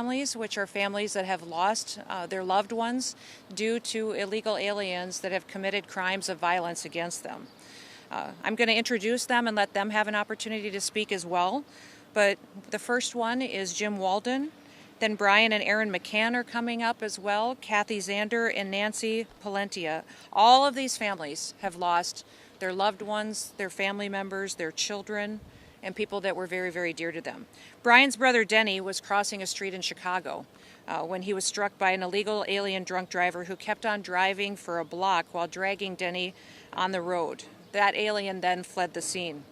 families, which are families that have lost their loved ones due to illegal aliens that have committed crimes of violence against them. I'm going to introduce them and let them have an opportunity to speak as well. But the first one is Jim Walden. Then Brian and Erin McCann are coming up as well, Kathy Zander and Nancy Palentia. All of these families have lost their loved ones, their family members, their children, and people that were very, very dear to them. Brian's brother Denny was crossing a street in Chicago when he was struck by an illegal alien drunk driver who kept on driving for a block while dragging Denny on the road. That alien then fled the scene.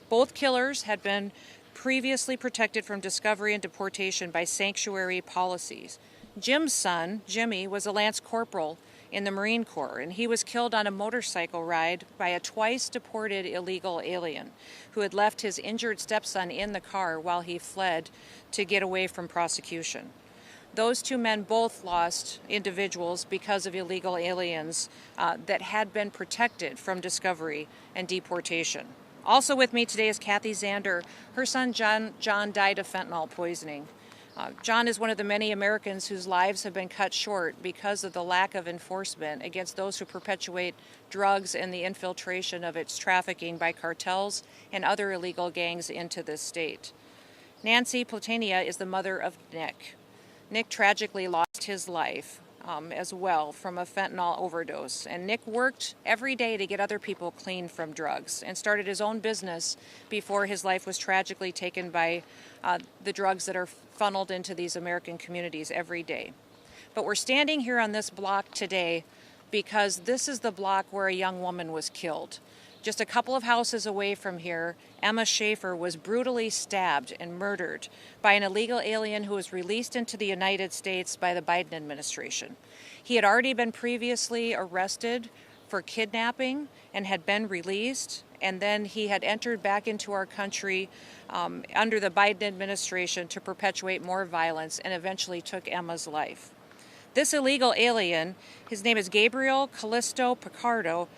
Both killers had been previously protected from discovery and deportation by sanctuary policies. Jim's son, Jimmy, was a lance corporal in the Marine Corps, and he was killed on a motorcycle ride by a twice-deported illegal alien who had left his injured stepson in the car while he fled to get away from prosecution. Those two men both lost individuals because of illegal aliens that had been protected from discovery and deportation. Also with me today is Kathy Zander. Her son John died of fentanyl poisoning. John is one of the many Americans whose lives have been cut short because of the lack of enforcement against those who perpetuate drugs and the infiltration of its trafficking by cartels and other illegal gangs into this state. Nancy Palentia is the mother of Nick. Nick tragically lost his life as well from a fentanyl overdose. And Nick worked every day to get other people clean from drugs and started his own business before his life was tragically taken by the drugs that are funneled into these American communities every day. But we're standing here on this block today because this is the block where a young woman was killed. Just a couple of houses away from here, Emma Schaefer was brutally stabbed and murdered by an illegal alien who was released into the United States by the Biden administration. He had already been previously arrested for kidnapping and had been released, and then he had entered back into our country under the Biden administration to perpetuate more violence and eventually took Emma's life. This illegal alien, his name is Gabriel Callisto Picardo,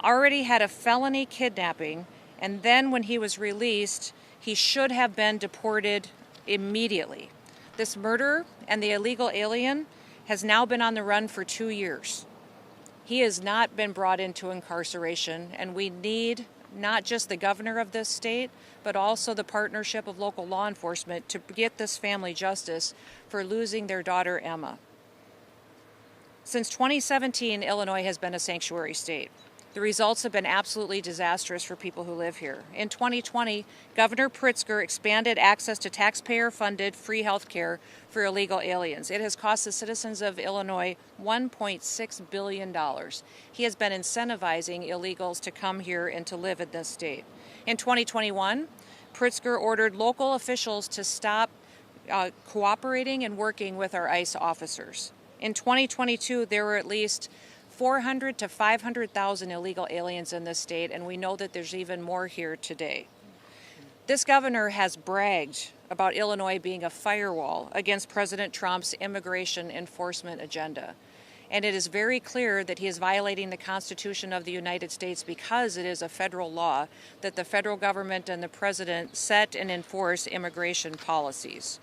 already had a felony kidnapping, and then when he was released, he should have been deported immediately. This murderer and the illegal alien has now been on the run for 2 years. He has not been brought into incarceration, and we need not just the governor of this state, but also the partnership of local law enforcement to get this family justice for losing their daughter, Emma. Since 2017, Illinois has been a sanctuary state. The results have been absolutely disastrous for people who live here. In 2020, Governor Pritzker expanded access to taxpayer-funded free health care for illegal aliens. It has cost the citizens of Illinois $1.6 billion. He has been incentivizing illegals to come here and to live in this state. In 2021, Pritzker ordered local officials to stop cooperating and working with our ICE officers. In 2022, there were at least 400 to 500,000 illegal aliens in this state, and we know that there's even more here today. This governor has bragged about Illinois being a firewall against President Trump's immigration enforcement agenda. And it is very clear that he is violating the Constitution of the United States because it is a federal law that the federal government and the president set and enforce immigration policies.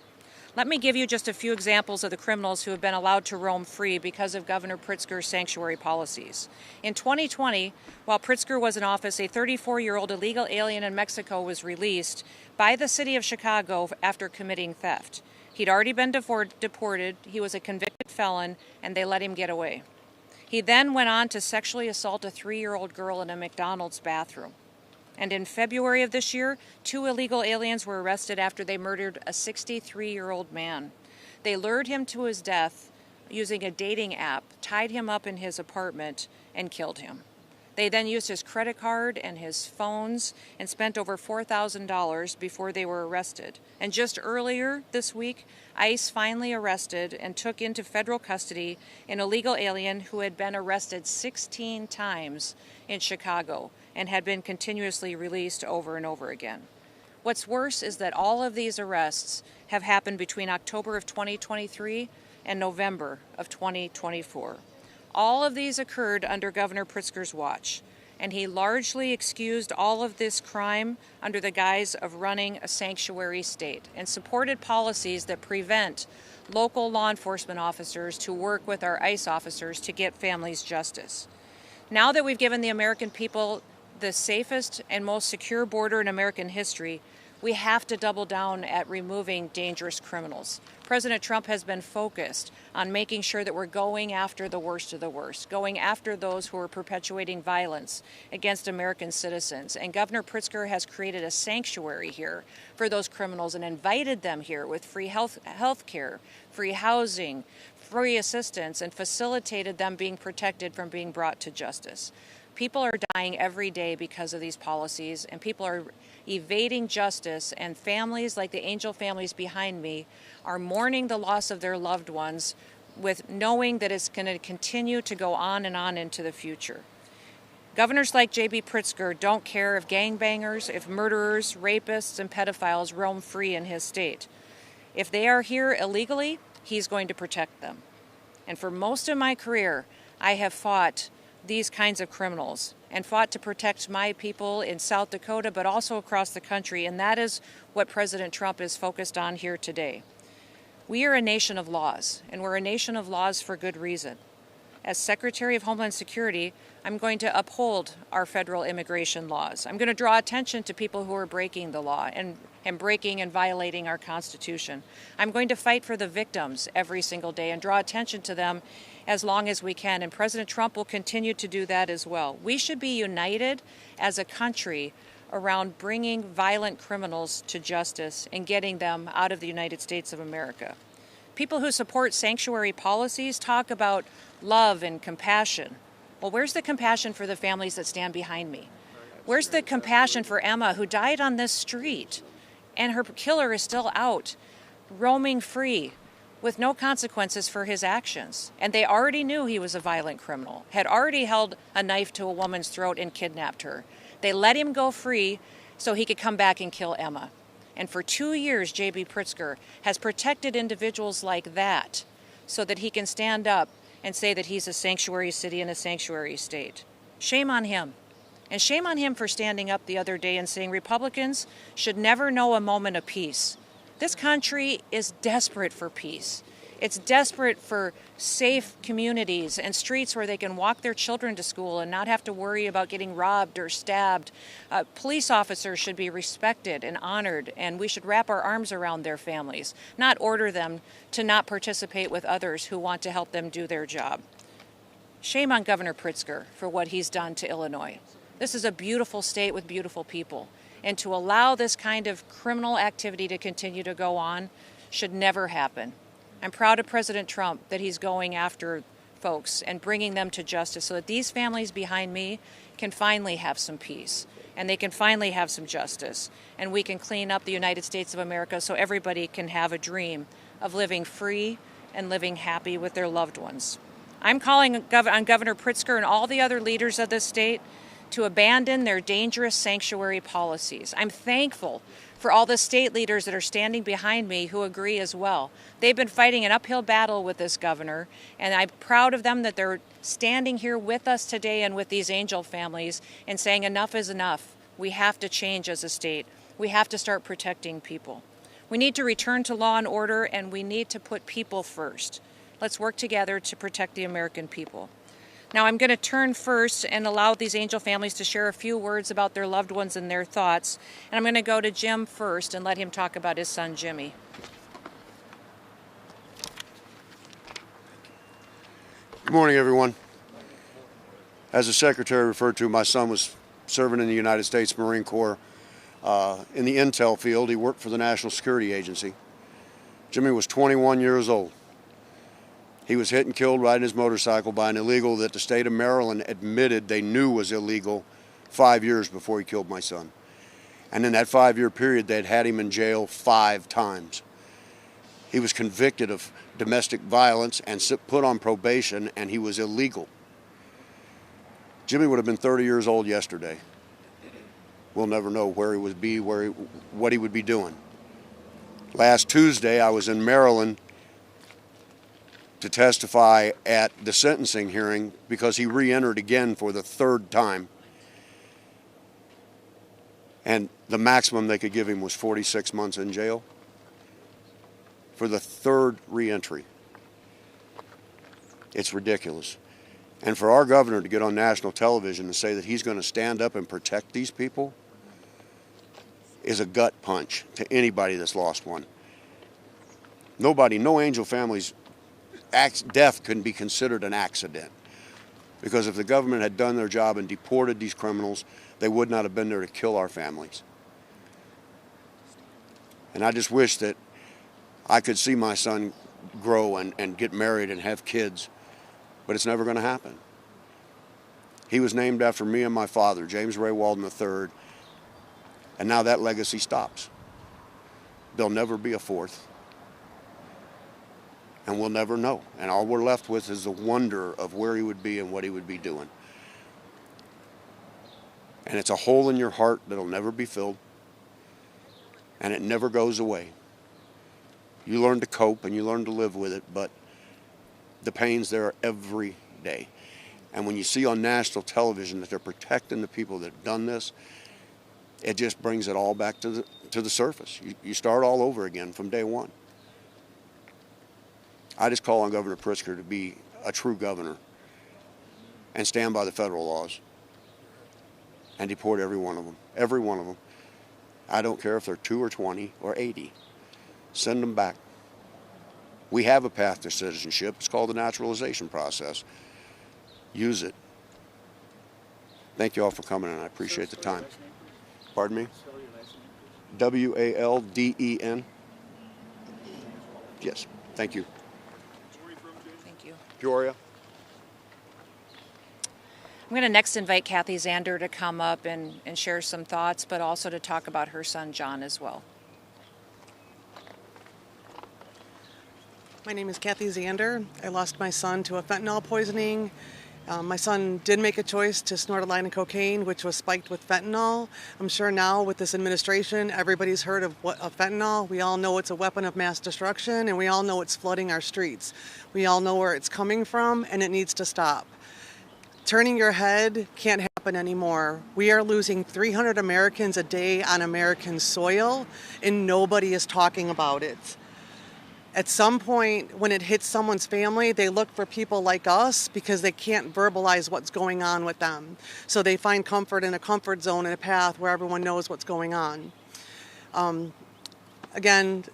Let me give you just a few examples of the criminals who have been allowed to roam free because of Governor Pritzker's sanctuary policies. In 2020, while Pritzker was in office, a 34-year-old illegal alien in Mexico was released by the city of Chicago after committing theft. He'd already been deported, he was a convicted felon, and they let him get away. He then went on to sexually assault a 3-year-old girl in a McDonald's bathroom. And in February of this year, 2 illegal aliens were arrested after they murdered a 63-year-old man. They lured him to his death using a dating app, tied him up in his apartment, and killed him. They then used his credit card and his phones and spent over $4,000 before they were arrested. And just earlier this week, ICE finally arrested and took into federal custody an illegal alien who had been arrested 16 times in Chicago and had been continuously released over and over again. What's worse is that all of these arrests have happened between October of 2023 and November of 2024. All of these occurred under Governor Pritzker's watch. and he largely excused all of this crime under the guise of running a sanctuary state and supported policies that prevent local law enforcement officers to work with our ICE officers to get families justice. Now that we've given the American people the safest and most secure border in American history, we have to double down at removing dangerous criminals. President Trump has been focused on making sure that we're going after the worst of the worst, going after those who are perpetuating violence against American citizens. And Governor Pritzker has created a sanctuary here for those criminals and invited them here with free health care, free housing, free assistance, and facilitated them being protected from being brought to justice. People are dying every day because of these policies, and people are evading justice, and families like the angel families behind me are mourning the loss of their loved ones with knowing that it's going to continue to go on and on into the future. Governors like J.B. Pritzker don't care if gangbangers, if murderers, rapists, and pedophiles roam free in his state. If they are here illegally, he's going to protect them. And for most of my career, I have fought these kinds of criminals and fought to protect my people in South Dakota, but also across the country, and that is what President Trump is focused on here today. We are a nation of laws, and we're a nation of laws for good reason. As Secretary of Homeland Security, I'm going to uphold our federal immigration laws. I'm going to draw attention to people who are breaking the law and breaking and violating our Constitution. I'm going to fight for the victims every single day and draw attention to them as long as we can, and President Trump will continue to do that as well. We should be united as a country around bringing violent criminals to justice and getting them out of the United States of America. People who support sanctuary policies talk about love and compassion. Well, where's the compassion for the families that stand behind me? Where's the compassion for Emma, who died on this street, and her killer is still out, roaming free, with no consequences for his actions? And they already knew he was a violent criminal, had already held a knife to a woman's throat and kidnapped her. They let him go free so he could come back and kill Emma. And for 2 years, J.B. Pritzker has protected individuals like that so that he can stand up and say that he's a sanctuary city and a sanctuary state. Shame on him. And shame on him for standing up the other day and saying Republicans should never know a moment of peace. This country is desperate for peace. It's desperate for safe communities and streets where they can walk their children to school and not have to worry about getting robbed or stabbed. Police officers should be respected and honored, and we should wrap our arms around their families, not order them to not participate with others who want to help them do their job. Shame on Governor Pritzker for what he's done to Illinois. This is a beautiful state with beautiful people, and to allow this kind of criminal activity to continue to go on should never happen. I'm proud of President Trump that he's going after folks and bringing them to justice so that these families behind me can finally have some peace and they can finally have some justice, and we can clean up the United States of America so everybody can have a dream of living free and living happy with their loved ones. I'm calling on Governor Pritzker and all the other leaders of this state to abandon their dangerous sanctuary policies. I'm thankful for all the state leaders that are standing behind me who agree as well. They've been fighting an uphill battle with this governor, and I'm proud of them that they're standing here with us today and with these angel families and saying enough is enough. We have to change as a state. We have to start protecting people. We need to return to law and order, and we need to put people first. Let's work together to protect the American people. Now I'm going to turn first and allow these angel families to share a few words about their loved ones and their thoughts. And I'm going to go to Jim first and let him talk about his son, Jimmy. Good morning, everyone. As the Secretary referred to, my son was serving in the United States Marine Corps in the intel field. He worked for the National Security Agency. Jimmy was 21 years old. He was hit and killed riding his motorcycle by an illegal that the state of Maryland admitted they knew was illegal 5 years before he killed my son. And in that 5-year period, they'd had him in jail 5 times. He was convicted of domestic violence and put on probation, and he was illegal. Jimmy would have been 30 years old yesterday. We'll never know where he would be, what he would be doing. Last Tuesday, I was in Maryland to testify at the sentencing hearing because he re-entered again for the 3rd time And the maximum they could give him was 46 months in jail for the third reentry. It's ridiculous. And for our governor to get on national television and say that he's going to stand up and protect these people is a gut punch to anybody that's lost one. Nobody, no Angel family's death couldn't be considered an accident. Because if the government had done their job and deported these criminals, they would not have been there to kill our families. And I just wish that I could see my son grow and get married and have kids, but it's never going to happen. He was named after me and my father, James Ray Walden III, and now that legacy stops. There'll never be a fourth, and we'll never know. And all we're left with is the wonder of where he would be and what he would be doing. And it's a hole in your heart that'll never be filled, and it never goes away. You learn to cope and you learn to live with it, but the pain's there every day. And when you see on national television that they're protecting the people that have done this, it just brings it all back to the surface. You start all over again from day one. I just call on Governor Pritzker to be a true governor and stand by the federal laws and deport every one of them. Every one of them. I don't care if they're 2 or 20 or 80. Send them back. We have a path to citizenship. It's called the naturalization process. Use it. Thank you all for coming, and I appreciate the time. Pardon me? Walden. Yes. Thank you. Thank you. Peoria. I'm going to next invite Kathy Zander to come up and share some thoughts, but also to talk about her son, John, as well. My name is Kathy Zander. I lost my son to a fentanyl poisoning. My son did make a choice to snort a line of cocaine, which was spiked with fentanyl. I'm sure now with this administration, everybody's heard of fentanyl. We all know it's a weapon of mass destruction, and we all know it's flooding our streets. We all know where it's coming from, and it needs to stop. Turning your head can't happen anymore. We are losing 300 Americans a day on American soil, and nobody is talking about it. At some point, when it hits someone's family, they look for people like us because they can't verbalize what's going on with them. So they find comfort in a comfort zone and a path where everyone knows what's going on. Again,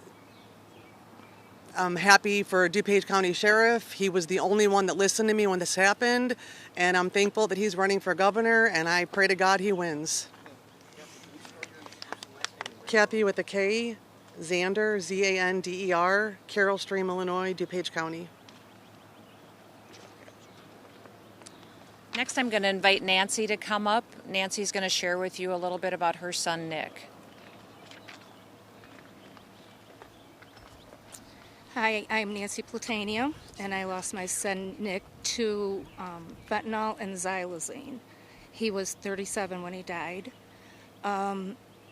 I'm happy for DuPage County Sheriff. He was the only one that listened to me when this happened, and I'm thankful that he's running for governor, and I pray to God he wins. Kathy with a K. Zander, Zander, Carroll Stream, Illinois, DuPage County. Next, I'm going to invite Nancy to come up. Nancy's going to share with you a little bit about her son, Nick. Hi, I'm Nancy Platania, and I lost my son, Nick, to fentanyl and xylazine. He was 37 when he died.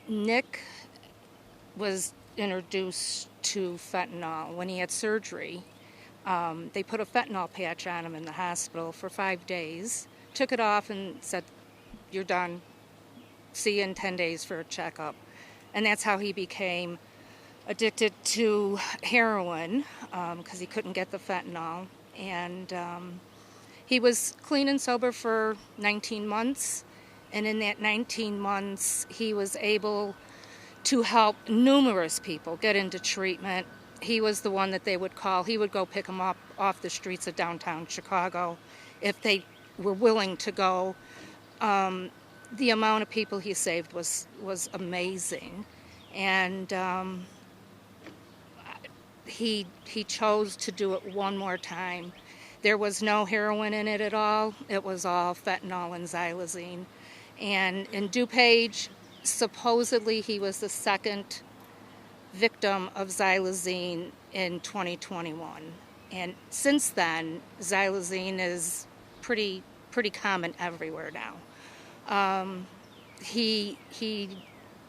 Nick was introduced to fentanyl when he had surgery. They put a fentanyl patch on him in the hospital for 5 days, took it off and said, "You're done. See you in 10 days for a checkup." And that's how he became addicted to heroin, because he couldn't get the fentanyl. And he was clean and sober for 19 months. And in that 19 months, he was able to help numerous people get into treatment. He was the one that they would call. He would go pick them up off the streets of downtown Chicago if they were willing to go. The amount of people he saved was amazing. And he chose to do it one more time. There was no heroin in it at all. It was all fentanyl and xylazine. And in DuPage, supposedly he was the second victim of xylazine in 2021. And since then, xylazine is pretty common everywhere now. He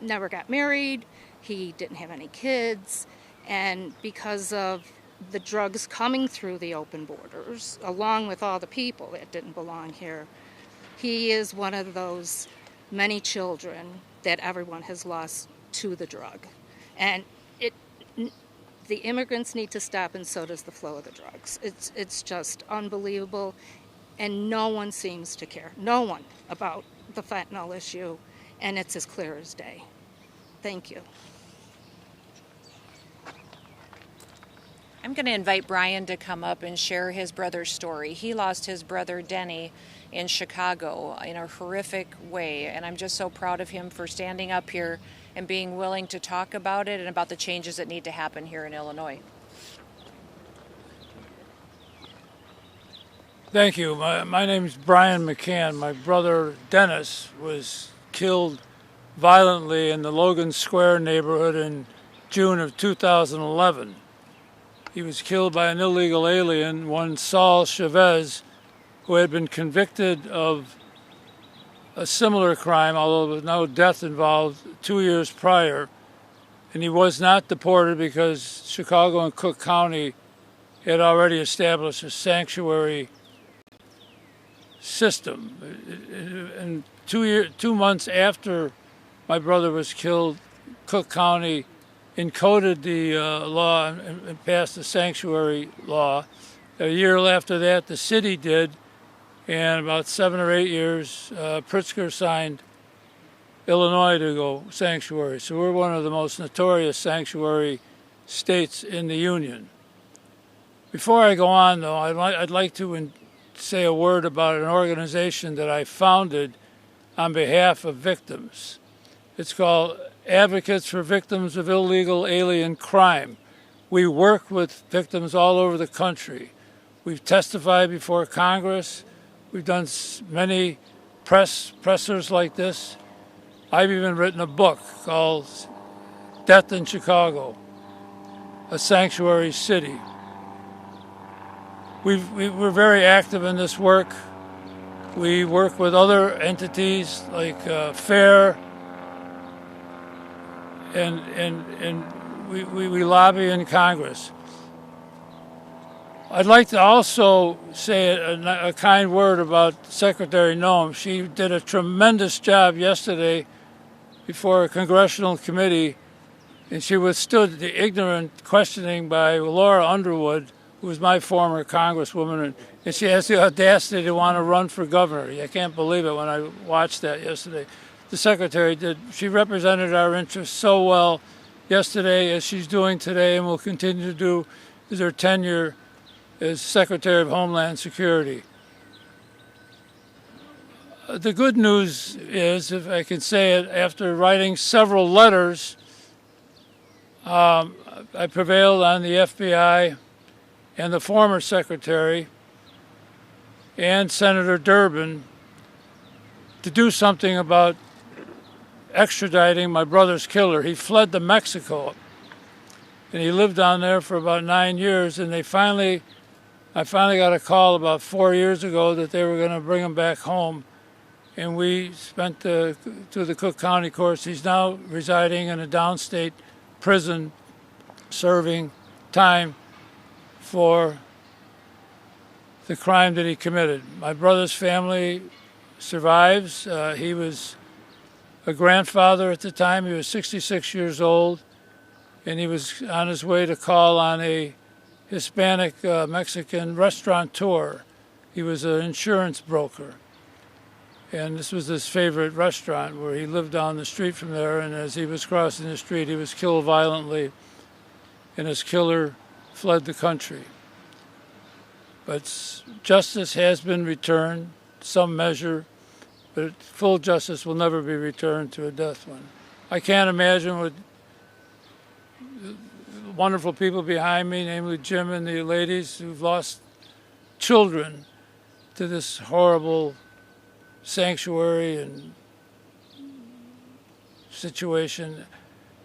never got married. He didn't have any kids. And because of the drugs coming through the open borders, along with all the people that didn't belong here, he is one of those many children that everyone has lost to the drug. And the immigrants need to stop, and so does the flow of the drugs. It's just unbelievable, and no one seems to care. No one about the fentanyl issue, and it's as clear as day. Thank you. I'm going to invite Brian to come up and share his brother's story. He lost his brother Denny in Chicago in a horrific way, and I'm just so proud of him for standing up here and being willing to talk about it and about the changes that need to happen here in Illinois. Thank you. My name's Brian McCann. My brother Dennis was killed violently in the Logan Square neighborhood in June of 2011. He was killed by an illegal alien, one Saul Chavez, who had been convicted of a similar crime, although with no death involved, 2 years prior. And he was not deported because Chicago and Cook County had already established a sanctuary system. And 2 months after my brother was killed, Cook County encoded the law and passed the sanctuary law. A year after that, the city did, and about 7 or 8 years, Pritzker signed Illinois to go sanctuary. So we're one of the most notorious sanctuary states in the Union. Before I go on, though, I'd like to say a word about an organization that I founded on behalf of victims. It's called Advocates for Victims of Illegal Alien Crime. We work with victims all over the country. We've testified before Congress. We've done many pressers like this. I've even written a book called Death in Chicago, a Sanctuary City. We're very active in this work. We work with other entities like FAIR, and we lobby in Congress. I'd like to also say a kind word about Secretary Noem. She did a tremendous job yesterday before a congressional committee, and she withstood the ignorant questioning by Laura Underwood, who was my former congresswoman, and she has the audacity to want to run for governor. I can't believe it when I watched that yesterday. The secretary did. She represented our interests so well yesterday, as she's doing today and will continue to do as her tenure as Secretary of Homeland Security. The good news is, if I can say it, after writing several letters, I prevailed on the FBI and the former secretary and Senator Durbin to do something about extraditing my brother's killer. He fled to Mexico, and he lived down there for about 9 years, and I finally got a call about 4 years ago that they were going to bring him back home, and we spent to the Cook County courts. He's now residing in a downstate prison, serving time for the crime that he committed. My brother's family survives. He was a grandfather at the time. He was 66 years old, and he was on his way to call on a Hispanic Mexican restaurateur. He was an insurance broker, and this was his favorite restaurant, where he lived down the street from there, and as he was crossing the street, he was killed violently, and his killer fled the country. But justice has been returned, some measure, but full justice will never be returned to a death one. I can't imagine what wonderful people behind me, namely Jim and the ladies who've lost children to this horrible sanctuary and situation.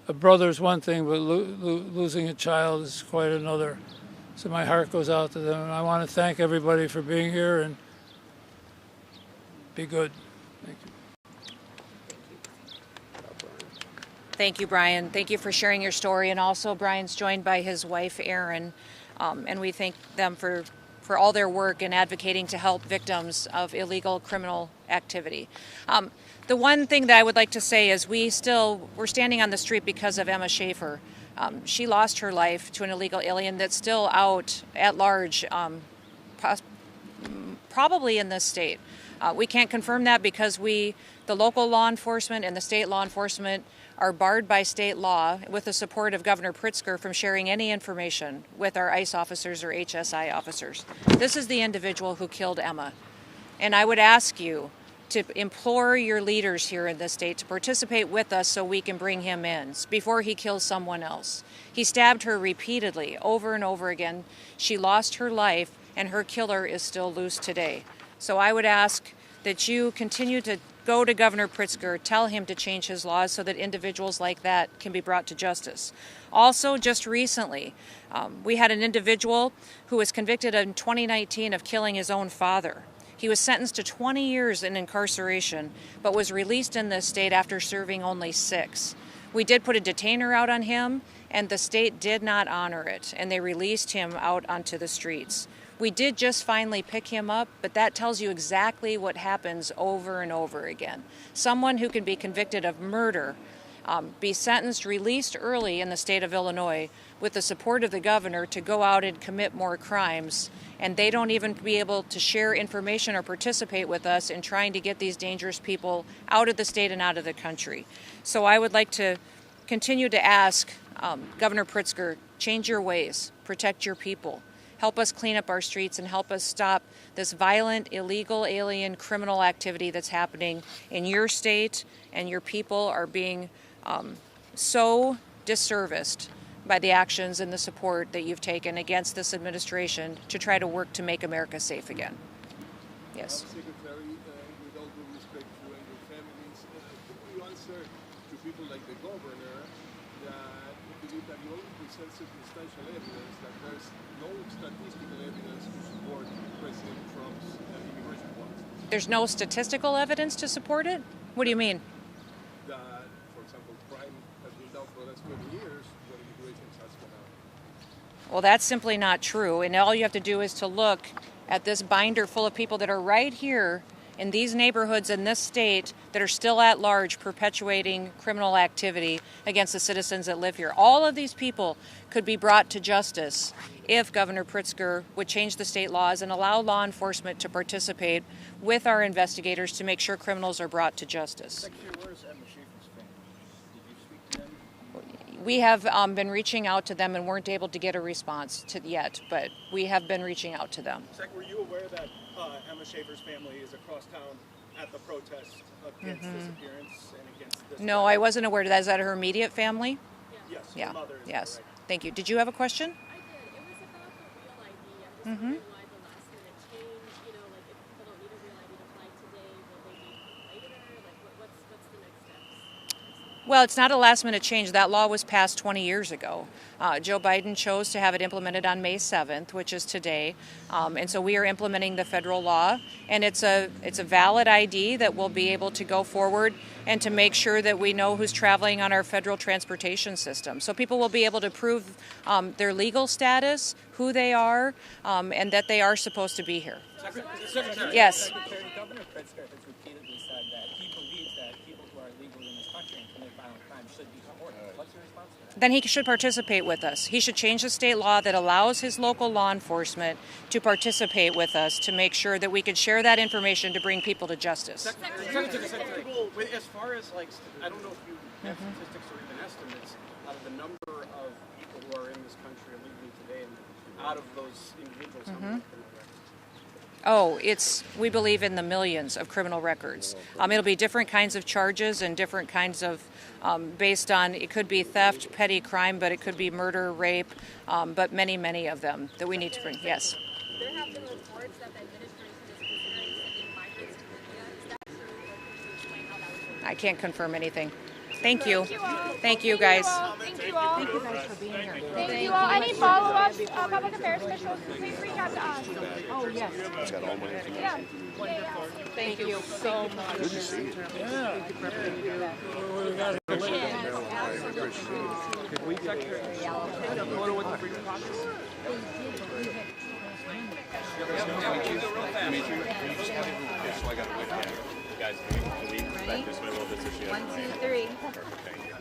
A brother's one thing, but losing a child is quite another. So my heart goes out to them, and I want to thank everybody for being here, and be good. Thank you. Thank you, Brian. Thank you for sharing your story. And also, Brian's joined by his wife, Erin, and we thank them for for all their work in advocating to help victims of illegal criminal activity. The one thing that I would like to say is we're standing on the street because of Emma Schaefer. She lost her life to an illegal alien that's still out at large, probably in this state. We can't confirm that because the local law enforcement and the state law enforcement are barred by state law with the support of Governor Pritzker from sharing any information with our ICE officers or HSI officers. This is the individual who killed Emma. And I would ask you to implore your leaders here in the state to participate with us so we can bring him in before he kills someone else. He stabbed her repeatedly, over and over again. She lost her life, and her killer is still loose today. So I would ask that you continue to go to Governor Pritzker, tell him to change his laws so that individuals like that can be brought to justice. Also, just recently, we had an individual who was convicted in 2019 of killing his own father. He was sentenced to 20 years in incarceration, but was released in this state after serving only 6. We did put a detainer out on him, and the state did not honor it, and they released him out onto the streets. We did just finally pick him up, but that tells you exactly what happens over and over again. Someone who can be convicted of murder, be sentenced, released early in the state of Illinois with the support of the governor to go out and commit more crimes, and they don't even be able to share information or participate with us in trying to get these dangerous people out of the state and out of the country. So I would like to continue to ask Governor Pritzker, change your ways, protect your people. Help us clean up our streets and help us stop this violent, illegal, alien, criminal activity that's happening in your state, and your people are being so disserviced by the actions and the support that you've taken against this administration to try to work to make America safe again. Yes. Secretary, with all due respect to you and your families, could you answer to people like the governor that you believe that you only present circumstantial evidence, that there's no statistical evidence to support President Trump's immigration policies? There's no statistical evidence to support it? What do you mean? That, for example, crime has been down for the last 20 years when immigration has gone up. Well, that's simply not true. And all you have to do is to look at this binder full of people that are right here in these neighborhoods in this state that are still at large perpetuating criminal activity against the citizens that live here. All of these people could be brought to justice if Governor Pritzker would change the state laws and allow law enforcement to participate with our investigators to make sure criminals are brought to justice. Secretary, where's Emma Schaefer's family? Did you speak to them? We have been reaching out to them and weren't able to get a response yet, but we have been reaching out to them. Sec, were you aware that Emma Schaefer's family is across town at the protest against disappearance and against this? No, I wasn't aware of that. Is that her immediate family? Yes, Yeah. her mother is Yes. correct. Thank you. Did you have a question? I did. It was about the real ID. I'm just wondering why the last minute change. You know, like if people don't need a real ID to fly today, will they need later? Like, what's the next steps? Well, it's not a last-minute change. That law was passed 20 years ago. Joe Biden chose to have it implemented on May 7th, which is today, and so we are implementing the federal law. And it's a valid ID that will be able to go forward and to make sure that we know who's traveling on our federal transportation system. So people will be able to prove their legal status, who they are, and that they are supposed to be here. Secretary, Yes. Secretary, Governor Pritzker has repeatedly said that he believes that people who are illegally in this country and commit violent crimes should be supported. What's your response to that? Then he should participate with us. He should change the state law that allows his local law enforcement to participate with us to make sure that we can share that information to bring people to justice. Secretary, as far as I don't know if you have statistics or even estimates out of the number of people who are in this country illegally today, and out of those individuals, how many criminal records? Oh, we believe in the millions of criminal records. It'll be different kinds of charges and different kinds of, based on, it could be theft, petty crime, but it could be murder, rape, but many, many of them that we need to bring. Yes. There have been reports that the administration is considering sending migrants to Libya. Is that true? Or could you explain how that would work? I can't confirm anything. Thank you. Thank you all. Thank you, guys. Thank you all. Thank you guys for being here. Thank you all. Any follow-ups, public affairs officials, please reach out to us. Oh, yes. It's got all my information. Yeah. Thank you so much. Good to see you. Secretary, Dimitri, can you just have it okay, so I got to wait for you. Guys, can we back this way a little bit so she has 1, 2, 3. Perfect, thank you.